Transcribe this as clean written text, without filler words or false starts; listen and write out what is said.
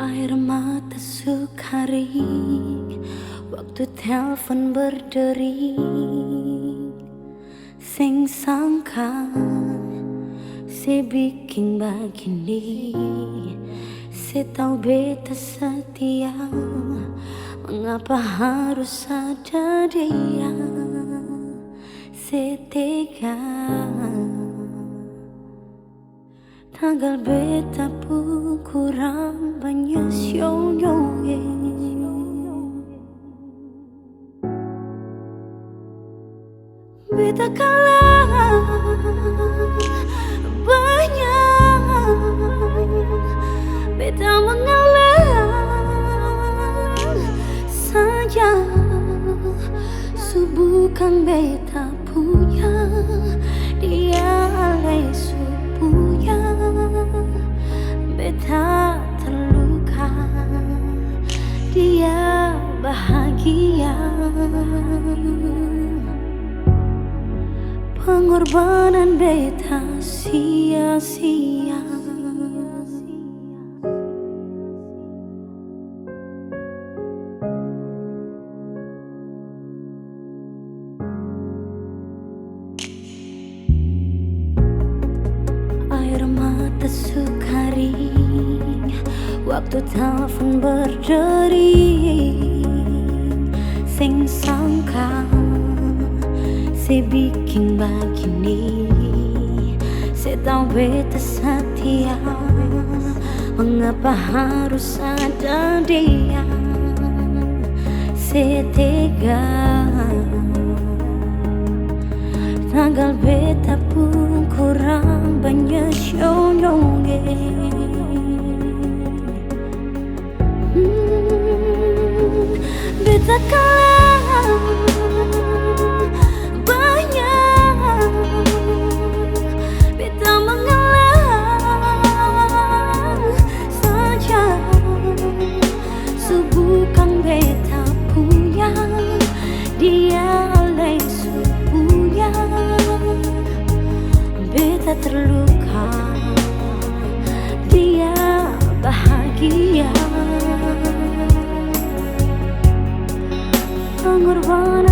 Air mata sukari, waktu telepon berdering. Sing sangka si bikin begini, si tahu beta setia. Mengapa harus ada dia, si tega. Tanggal beta pun kurang banyak sioyonge. Beta kalah banyak, beta mengalah saja. Bukan beta punya, dia lesu punya. Beta terluka, dia bahagia. Pengorbanan beta sia-sia. Air mata sukari, waktu telepon berdering. Sing sangka si bikin begini, si tahu beta setia. Mengapa harus ada dia, si tega. Tanggal beta pun kurang banyak sioyonge. Beta kalah banyak, beta mengalah saja. Bukan beta punya, dia lesu punya. Beta terluka, dia bahagia. Pengorbanan